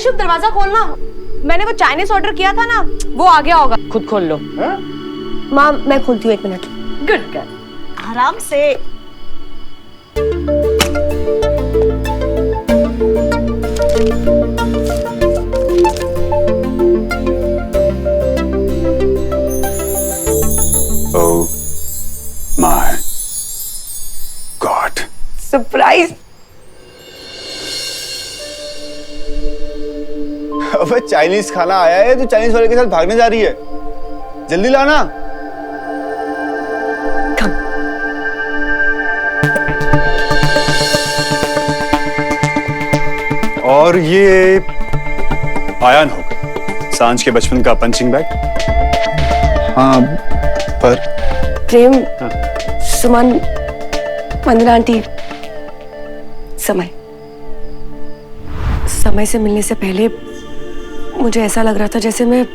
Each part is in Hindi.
शुभ दरवाजा खोलना। मैंने वो चाइनीज ऑर्डर किया था ना, वो आ गया होगा। खुद खोल लो। माँ मैं खोलती हूँ, 1 मिनट। गुड गर्ल, आराम से। Oh my God! सरप्राइज। अबे चाइनीज खाना आया है तो चाइनीज वाले के साथ भागने जा रही है, जल्दी लाना। और ये आयान होगा, सांझ के बचपन का पंचिंग बैग। हाँ पर प्रेम, सुमन, वंदना आंटी, समय से मिलने से पहले मुझे ऐसा लग रहा था जैसे मैं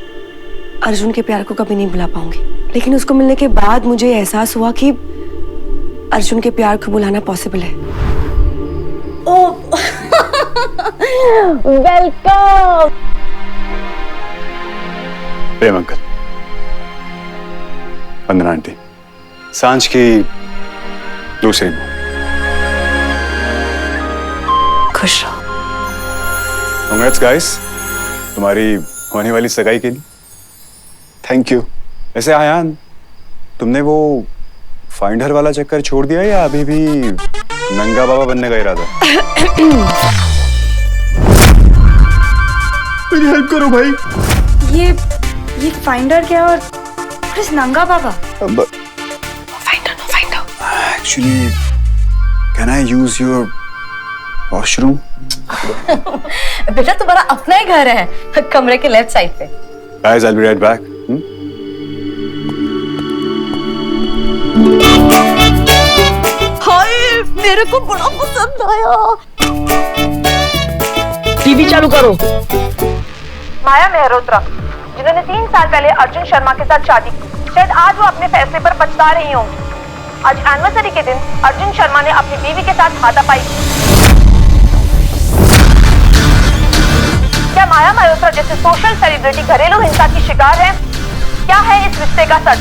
अर्जुन के प्यार को कभी नहीं भुला पाऊंगी, लेकिन उसको मिलने के बाद मुझे एहसास हुआ कि अर्जुन के प्यार को भुलाना पॉसिबल है। वेलकम। प्रेम अंकल, वंदना आंटी, सांझ की दूसरी माँ। खुश रहो। कांग्रेट्स गाइस, तुम्हारी होने वाली सगाई के लिए। Thank you. वैसे आयान, तुमने वो फाइंडर वाला चक्कर छोड़ दिया या अभी भी नंगा बाबा बनने का इरादा? मेरी हेल्प करो भाई। ये फाइंडर क्या और इस नंगा बाबा? Finder. Actually, can I use your washroom? बेटा तुम्हारा अपना ही घर है, कमरे के लेफ्ट साइड पे। Guys, I'll be right back. हाय, मेरे को बड़ा पसंद आया। टीवी चालू करो। माया मेहरोत्रा, जिन्होंने 3 साल पहले अर्जुन शर्मा के साथ शादी की, शायद आज वो अपने फैसले पर पछता रही होंगी। आज एनिवर्सरी के दिन अर्जुन शर्मा ने अपनी बीवी के साथ हाथापाई की। क्या माया मेहरोत्रा जैसे सोशल सेलिब्रिटी घरेलू हिंसा की शिकार है? क्या है इस रिश्ते का सच?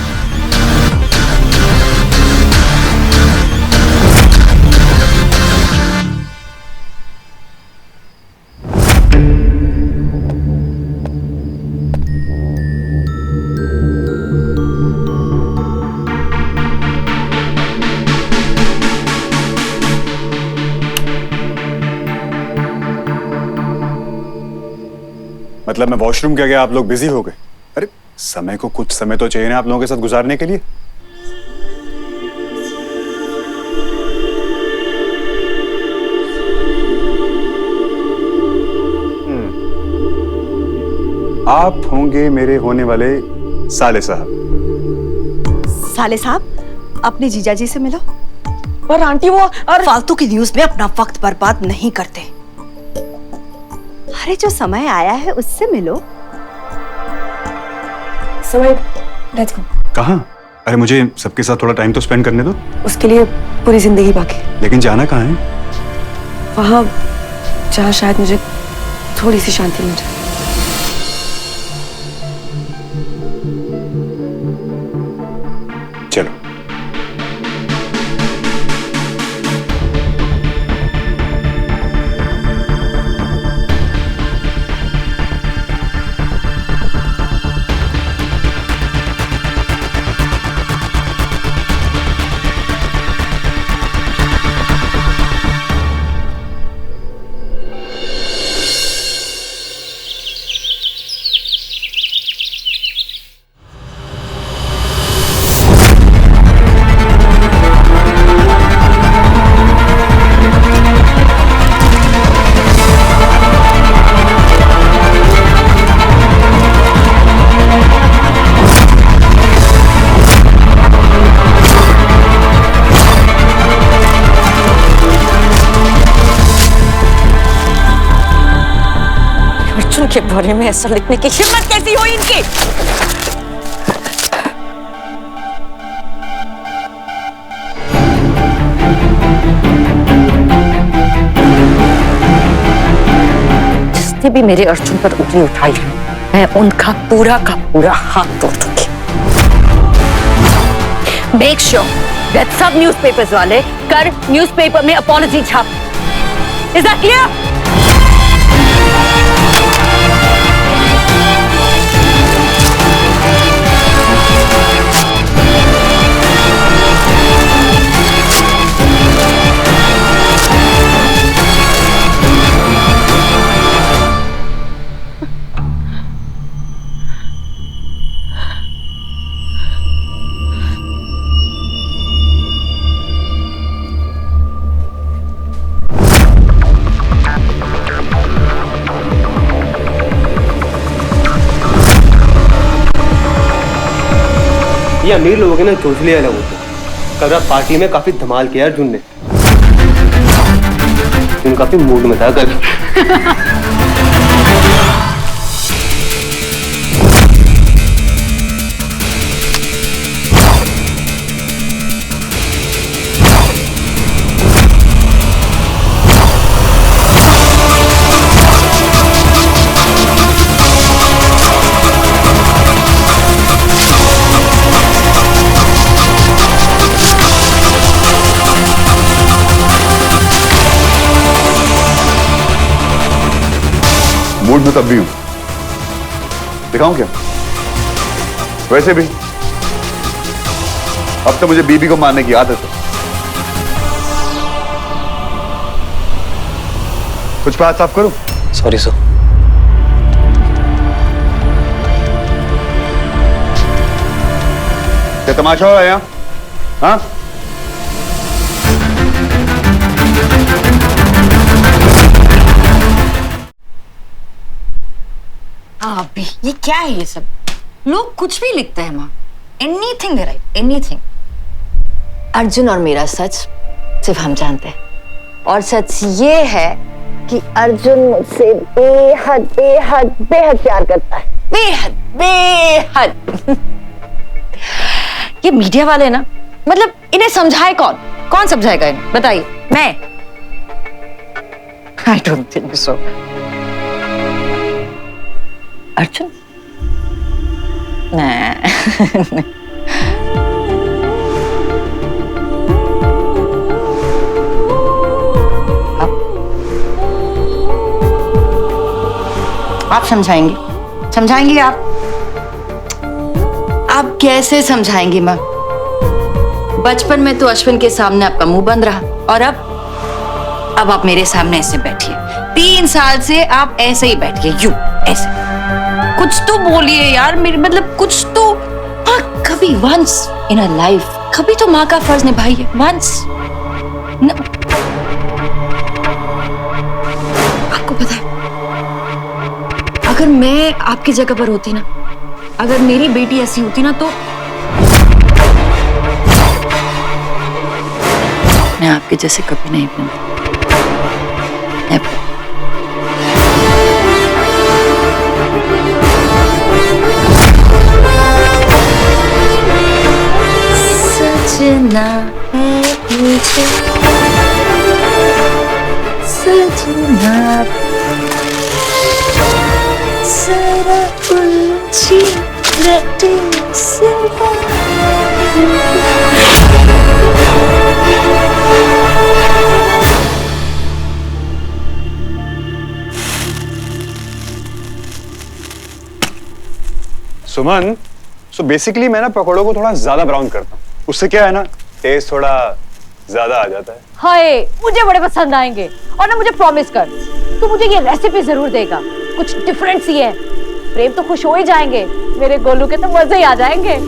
मतलब मैं वॉशरूम क्या गया, आप लोग बिजी हो गए? अरे समय को कुछ समय तो चाहिए ना आप लोगों के साथ गुजारने के लिए। आप होंगे मेरे होने वाले साले साहब। साले साहब, अपने जीजाजी से मिलो। और आंटी वो और फालतू की न्यूज में अपना वक्त बर्बाद नहीं करते। अरे जो समय आया है उससे मिलो। समय, लेट्स गो। कहाँ? अरे मुझे सबके साथ थोड़ा टाइम तो स्पेंड करने दो। उसके लिए पूरी जिंदगी बाकी। लेकिन जाना कहाँ है? वहां जहाँ शायद मुझे थोड़ी सी शांति मिल जाए। चलो। के बारे में ऐसा लिखने की हिम्मत कैसी हुई इनकी? जिस जितने भी मेरे अर्जुन पर उंगली उठाई है, मैं उनका पूरा का पूरा हाथ तोड़ दूंगी। मेक श्योर दैट सब न्यूज़पेपर्स वाले कर न्यूज़पेपर में अपॉलॉजी छाप। Is that clear? ये अमीर लोगों के ना चौंसले अलग होते हैं। कल रात पार्टी में काफी धमाल किया अर्जुन ने। अर्जुन काफी मूड में था कल। मूड में तब भी हूं। दिखाऊं क्या? वैसे भी अब तो मुझे बीबी को मारने की आदत है। कुछ पे हाथ साफ करूं? Sorry sir. क्या तमाशा हो रहा है यहाँ? हाँ? अभी ये क्या है? ये सब लोग कुछ भी लिखते हैं माँ। Anything they right, anything. Arjun और मेरा सच सिर्फ हम जानते हैं, और सच ये है कि अर्जुन मुझसे बेहद बेहद बेहद प्यार करता है। बेहद बेहद। ये मीडिया वाले ना, मतलब इन्हें समझाए कौन? कौन समझाएगा इन्हें? बताइए। मैं? I don't think so. Arjun? नहीं। आप समझाएंगे? समझाएंगे आप? आप कैसे समझाएंगी माँ? बचपन में तो अश्विन के सामने आपका मुंह बंद रहा, और अब आप मेरे सामने ऐसे बैठिए। 3 साल से आप ऐसे ही बैठिए, यूं ऐसे। कुछ तो बोलिए यार, मेरे मतलब कुछ तो। हाँ, कभी वंस इन अ लाइफ कभी तो माँ का फर्ज निभाइए, वंस। आपको पता है, अगर मैं आपकी जगह पर होती ना, अगर मेरी बेटी ऐसी होती ना, तो मैं आपके जैसे कभी नहीं बनती। सजना है मुझे, सजना जरा उलझी रटे सिवा। सुमन, सो बेसिकली मैं ना पकौड़ों को थोड़ा ज्यादा ब्राउन करता हूँ। उससे क्या है ना, टेस्ट थोड़ा ज्यादा आ जाता है। हाय, मुझे बड़े पसंद आएंगे। और ना मुझे प्रॉमिस कर, तू मुझे ये रेसिपी जरूर देगा। कुछ डिफरेंट सी है। प्रेम तो खुश हो ही जाएंगे, मेरे गोलू के तो मजे ही आ जाएंगे।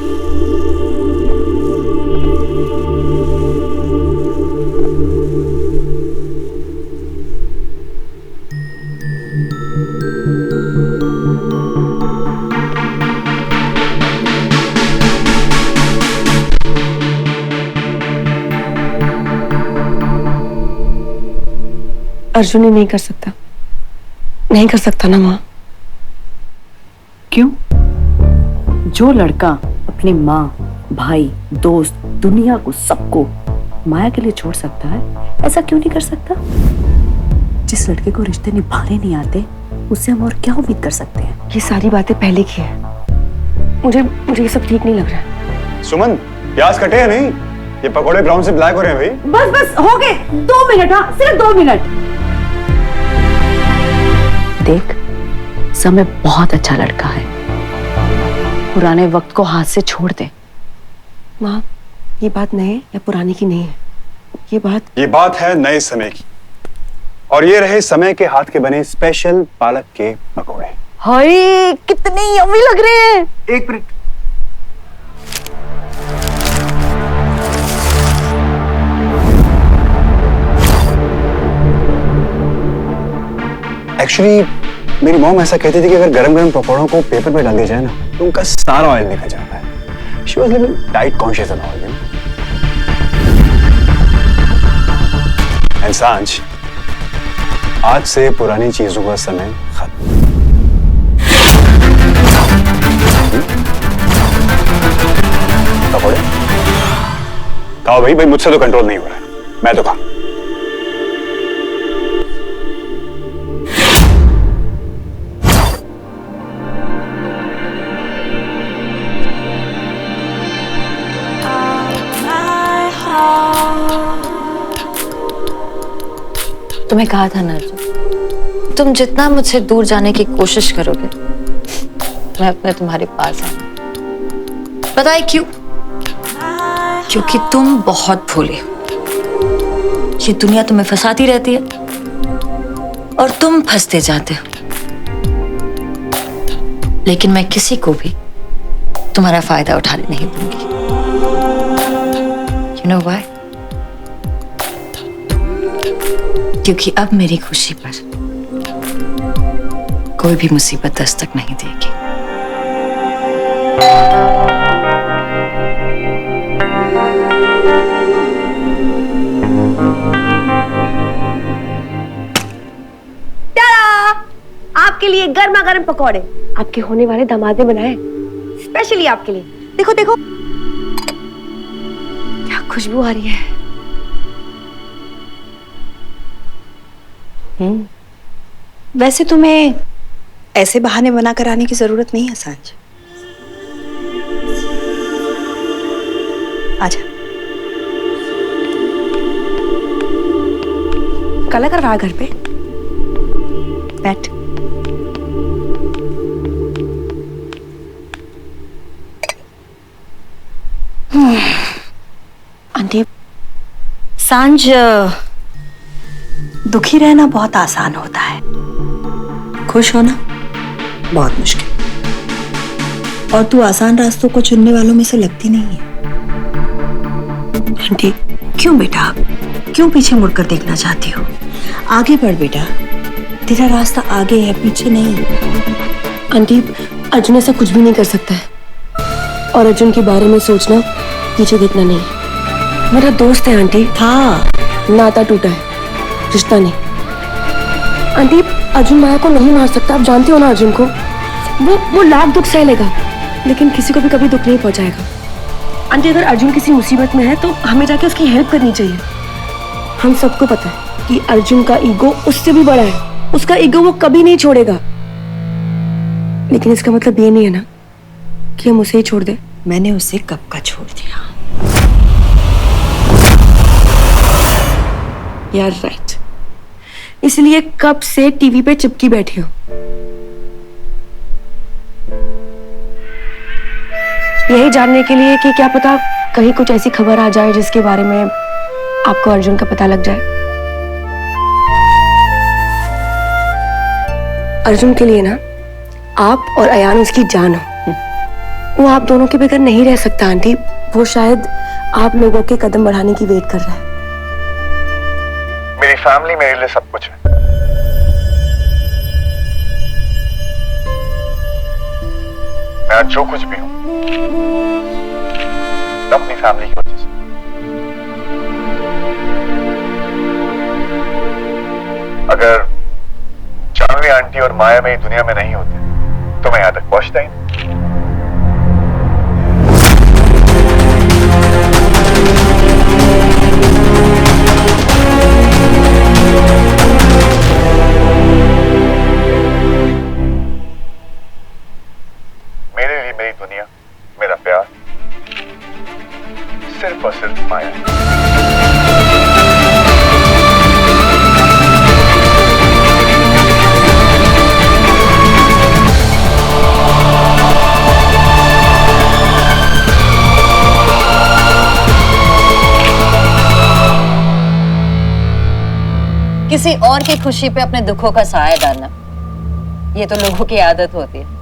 अर्जुन ही नहीं कर सकता, नहीं कर सकता ना माँ। क्यों? जो लड़का अपनी माँ, भाई, दोस्त, दुनिया को, सबको माया के लिए छोड़ सकता है, ऐसा क्यों नहीं कर सकता? जिस लड़के को रिश्ते निभाने नहीं आते, उससे हम और क्या उम्मीद कर सकते हैं? ये सारी बातें पहले की है। मुझे मुझे ये सब ठीक नहीं लग रहा है। सुमन, प्याज कटे हैं नहीं? ये पकोड़े ब्राउन से ब्लैक हो रहे हैं भाई। बस बस हो गए, 2 मिनट, हाँ सिर्फ 2 मिनट। देख, समय बहुत अच्छा लड़का है, पुराने वक्त को हाथ से छोड़ दे। माँ, ये बात नए या पुरानी की नहीं है, ये बात है नए समय की। और ये रहे समय के हाथ के बने स्पेशल पालक के पकोड़े। हाय कितने यम्मी लग रहे हैं। एक मिनट, एक्चुअली मेरी मॉम ऐसा कहती थी कि अगर गरम गरम पकौड़ों को पेपर पे डाल दिया जाए ना तो उनका सारा ऑयल निकल जाता है। She was living diet conscious and all, and सांझ, आज से पुरानी चीजों का समय खत्म। पकौड़े खाओ भाई, मुझसे तो कंट्रोल नहीं हो रहा, मैं तो खाऊं। तुम्हें कहा था ना अर्जुन, तुम जितना मुझसे दूर जाने की कोशिश करोगे मैं अपने तुम्हारे पास आऊंगी। पता है क्यों? क्योंकि तुम बहुत भोले हो। ये दुनिया तुम्हें फंसाती रहती है और तुम फंसते जाते हो, लेकिन मैं किसी को भी तुम्हारा फायदा उठाने नहीं दूंगी। You know why? क्योंकि अब मेरी खुशी पर कोई भी मुसीबत दस्तक नहीं देगी। आपके लिए गर्मा गर्म पकौड़े आपके होने वाले दामाद ने बनाए स्पेशली आपके लिए। देखो देखो क्या खुशबू आ रही है। वैसे तुम्हें ऐसे बहाने बनाकर आने की जरूरत नहीं है सांझ। आजा। काला करवा घर पे बैठ। आंटी, सांझ, दुखी रहना बहुत आसान होता है, खुश होना बहुत मुश्किल। और तू आसान रास्तों को चुनने वालों में से लगती नहीं है। आंटी क्यों बेटा, क्यों पीछे मुड़कर देखना चाहती हो? आगे बढ़ बेटा, तेरा रास्ता आगे है, पीछे नहीं। आंटी, अर्जुन ऐसा कुछ भी नहीं कर सकता है और अर्जुन के बारे में सोचना पीछे देखना नहीं। मेरा दोस्त है आंटी। हाँ, नाता टूटा है, रिश्ता नहीं। आंटी, अर्जुन माया को नहीं मार सकता, आप जानती हो ना अर्जुन को। वो लाख दुख सह लेगा लेकिन किसी को भी कभी दुख नहीं पहुंचाएगा। आंटी, अगर अर्जुन किसी मुसीबत में है तो हमें जाके उसकी हेल्प करनी चाहिए। हम सबको पता है कि अर्जुन का ईगो उससे भी बड़ा है, उसका ईगो वो कभी नहीं छोड़ेगा। लेकिन इसका मतलब ये नहीं है ना कि हम उसे ही छोड़ दें। मैंने उसे कब का छोड़ दिया। यार राइट, इसलिए कब से टीवी पे चिपकी बैठी हो। यही जानने के लिए कि क्या पता कहीं कुछ ऐसी खबर आ जाए जिसके बारे में आपको अर्जुन का पता लग जाए। अर्जुन के लिए ना आप और अयान उसकी जान हो। वो आप दोनों के बगैर नहीं रह सकता आंटी। वो शायद आप लोगों के कदम बढ़ाने की वेट कर रहा है। मेरी फैमिली मेरे लिए सब कुछ है। मैं आज जो कुछ भी हूं अपनी फैमिली की वजह से। अगर जानवी आंटी और माया मेरी दुनिया में नहीं होते तो मैं यहां तक पहुंचता ही नहीं। सिर्फ और सिर्फ माया। किसी और की खुशी पे अपने दुखों का साया डालना, ये तो लोगों की आदत होती है।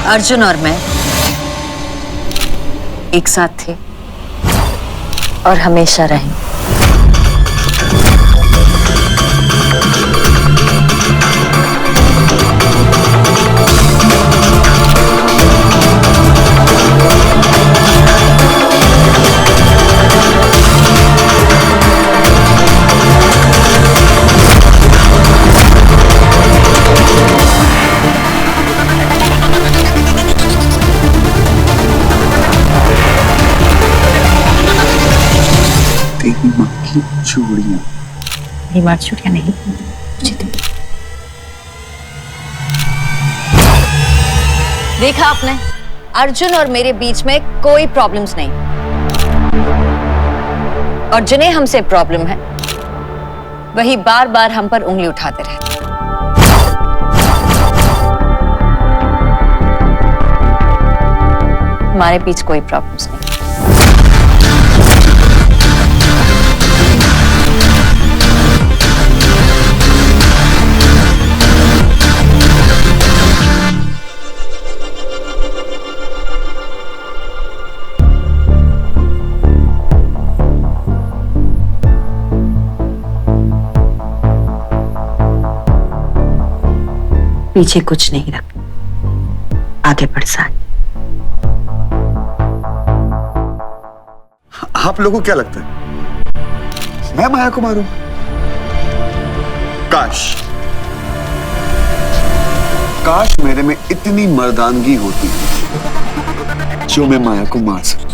अर्जुन और मैं एक साथ थे और हमेशा रहेंगे। तेरी माँ की चूड़ियां। मेरी माँ चूड़ियां नहीं, मुझे देखा आपने, अर्जुन और मेरे बीच में कोई प्रॉब्लम्स नहीं, और जिन्हें हमसे प्रॉब्लम है वही बार बार हम पर उंगली उठाते रहते। हमारे बीच कोई प्रॉब्लम्स नहीं। पीछे कुछ नहीं रख, आगे बढ़ साथ। आप लोगों को क्या लगता है मैं माया को मारूं? काश मेरे में इतनी मर्दानगी होती जो मैं माया को मार सकता।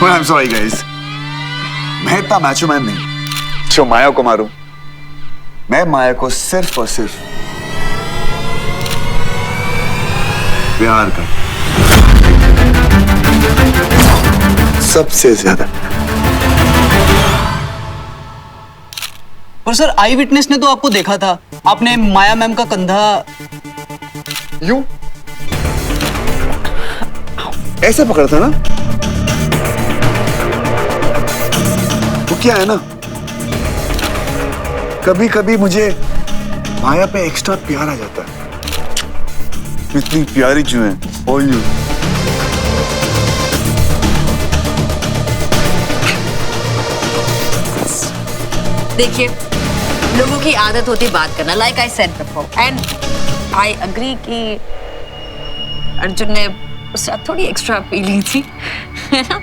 I'm sorry guys, मैं इतना मैचो मैन नहीं जो माया को मारूं। मैं माया को सिर्फ और सिर्फ प्यार कर, सबसे ज्यादा। पर सर आई विटनेस ने तो आपको देखा था, आपने माया मैम का कंधा यूं ऐसे पकड़ा था ना। तो क्या है ना, कभी कभी मुझे माया पे एक्स्ट्रा प्यार आ जाता है। इतनी प्यारी क्यों है? All you। देखिए, लोगों की आदत होती बात करना, like I said before, and I agree कि अर्जुन ने उससे थोड़ी एक्स्ट्रा फीलिंग थी, है ना?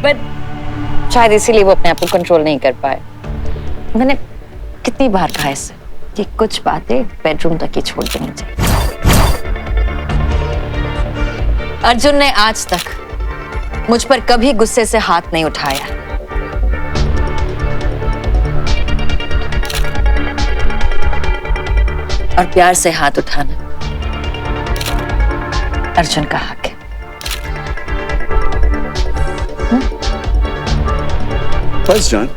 बट शायद इसीलिए वो अपने आप को कंट्रोल नहीं कर पाए। मैंने कितनी बार कहा इससे कि कुछ बातें बेडरूम तक ही छोड़ देनी चाहिए। अर्जुन ने आज तक मुझ पर कभी गुस्से से हाथ नहीं उठाया। और प्यार से हाथ उठाना अर्जुन का हक है। बस जान,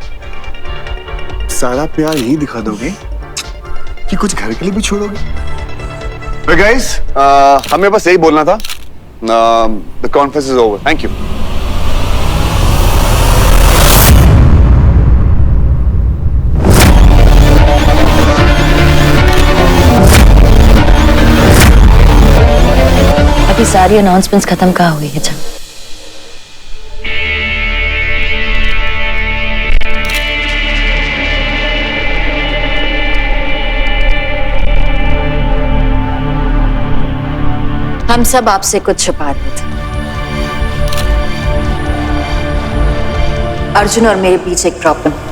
सारा प्यार यही दिखा दोगे कि कुछ घर के लिए भी छोड़ोगे? गाइस, हमें बस यही बोलना था। The conference is over, thank you. अभी सारी अनाउंसमेंट्स खत्म कहाँ हुई है? जब हम सब आपसे कुछ छुपा रहे थे, अर्जुन और मेरे बीच एक प्रॉब्लम।